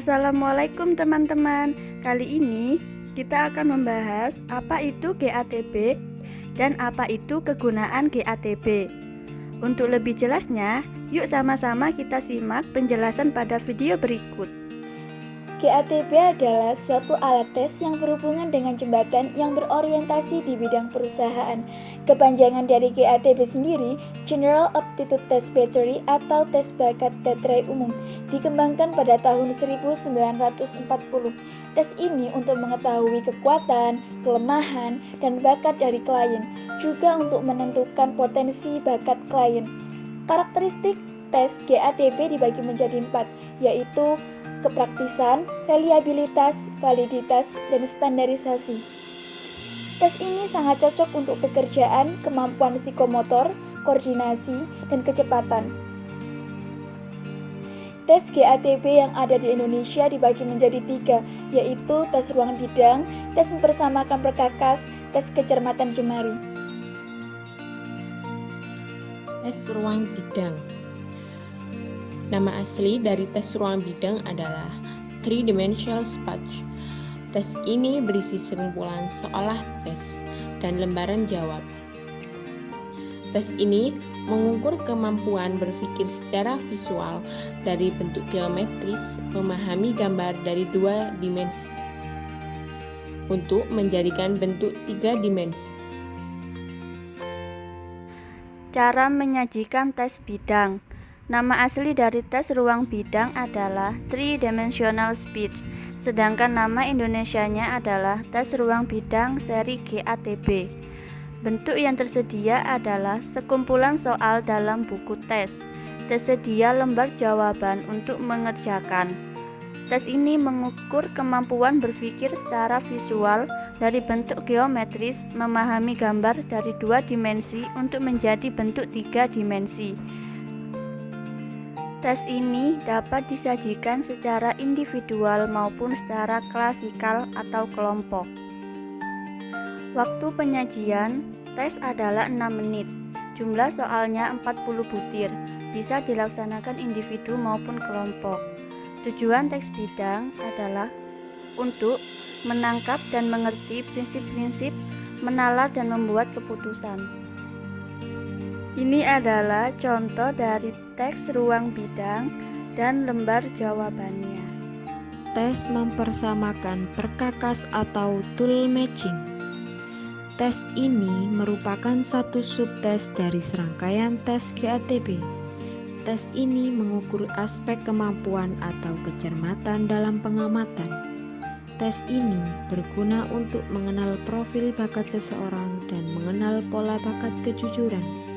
Assalamualaikum teman-teman. Kali ini kita akan membahas apa itu GATB dan apa itu kegunaan GATB. Untuk lebih jelasnya, yuk sama-sama kita simak penjelasan pada video berikut. GATB adalah suatu alat tes yang berhubungan dengan jembatan yang berorientasi di bidang perusahaan. Kepanjangan dari GATB sendiri, General Aptitude Test Battery atau tes bakat baterai umum, dikembangkan pada tahun 1940. Tes ini untuk mengetahui kekuatan, kelemahan, dan bakat dari klien, juga untuk menentukan potensi bakat klien. Karakteristik tes GATB dibagi menjadi 4, yaitu kepraktisan, reliabilitas, validitas, dan standarisasi. Tes ini sangat cocok untuk pekerjaan, kemampuan psikomotor, koordinasi, dan kecepatan. Tes GATB yang ada di Indonesia dibagi menjadi 3, yaitu tes ruang bidang, tes mempersamakan perkakas, tes kecermatan jemari. Tes ruang bidang. Nama asli dari tes ruang bidang adalah Three-Dimensional Spudge. Tes ini berisi sekumpulan seolah tes dan lembaran jawab. Tes ini mengukur kemampuan berpikir secara visual dari bentuk geometris, memahami gambar dari 2 dimensi, untuk menjadikan bentuk 3 dimensi. Cara menyajikan tes bidang. Nama asli dari tes ruang bidang adalah Three-Dimensional Speech, sedangkan nama Indonesianya adalah tes ruang bidang seri GATB. Bentuk yang tersedia adalah sekumpulan soal dalam buku tes. Tersedia lembar jawaban untuk mengerjakan. Tes ini mengukur kemampuan berpikir secara visual dari bentuk geometris, memahami gambar dari 2 dimensi untuk menjadi bentuk 3 dimensi. Tes ini dapat disajikan secara individual maupun secara klasikal atau kelompok. Waktu penyajian tes adalah 6 menit. Jumlah soalnya 40 butir. Bisa dilaksanakan individu maupun kelompok. Tujuan tes bidang adalah untuk menangkap dan mengerti prinsip-prinsip, menalar dan membuat keputusan. Ini adalah contoh dari teks ruang bidang dan lembar jawabannya. Tes mempersamakan perkakas atau tool matching. Tes ini merupakan satu subtes dari serangkaian tes GATB. Tes ini mengukur aspek kemampuan atau kecermatan dalam pengamatan. Tes ini berguna untuk mengenal profil bakat seseorang dan mengenal pola bakat kejujuran.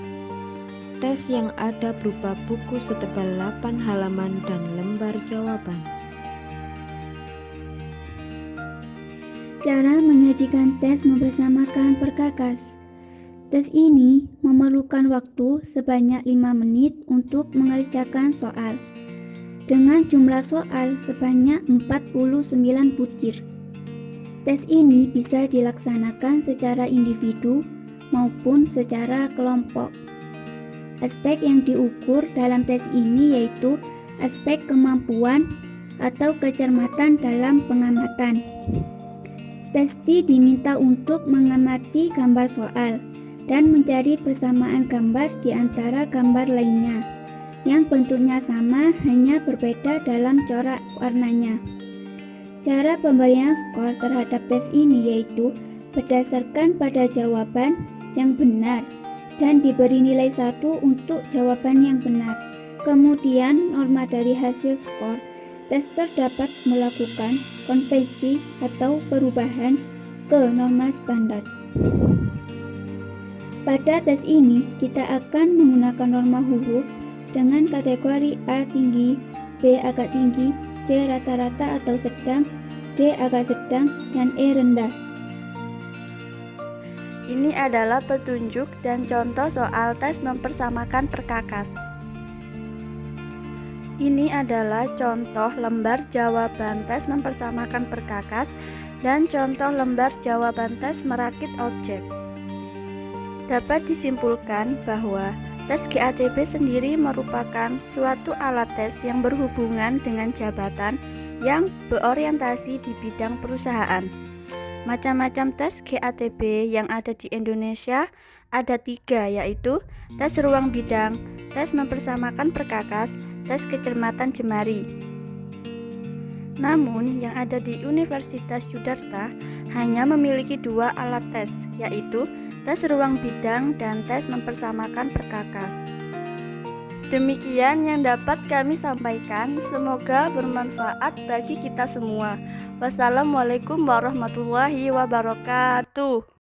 Tes yang ada berupa buku setebal 8 halaman dan lembar jawaban. Cara menyajikan tes mempersamakan perkakas. Tes ini memerlukan waktu sebanyak 5 menit untuk mengerjakan soal, dengan jumlah soal sebanyak 49 butir. Tes ini bisa dilaksanakan secara individu maupun secara kelompok. Aspek yang diukur dalam tes ini yaitu aspek kemampuan atau kecermatan dalam pengamatan. Testi diminta untuk mengamati gambar soal dan mencari persamaan gambar di antara gambar lainnya yang bentuknya sama hanya berbeda dalam corak warnanya. Cara pemberian skor terhadap tes ini yaitu berdasarkan pada jawaban yang benar dan diberi nilai 1 untuk jawaban yang benar. Kemudian norma dari hasil skor, tester dapat melakukan konversi atau perubahan ke norma standar. Pada tes ini, kita akan menggunakan norma huruf dengan kategori A tinggi, B agak tinggi, C rata-rata atau sedang, D agak sedang, dan E rendah. Ini adalah petunjuk dan contoh soal tes mempersamakan perkakas. Ini adalah contoh lembar jawaban tes mempersamakan perkakas dan contoh lembar jawaban tes merakit objek. Dapat disimpulkan bahwa tes GATB sendiri merupakan suatu alat tes yang berhubungan dengan jabatan yang berorientasi di bidang perusahaan. Macam-macam tes GATB yang ada di Indonesia ada 3, yaitu tes ruang bidang, tes mempersamakan perkakas, tes kecermatan jemari. Namun, yang ada di Universitas Yudharta hanya memiliki 2 alat tes, yaitu tes ruang bidang dan tes mempersamakan perkakas. Demikian yang dapat kami sampaikan, semoga bermanfaat bagi kita semua. Wassalamualaikum warahmatullahi wabarakatuh.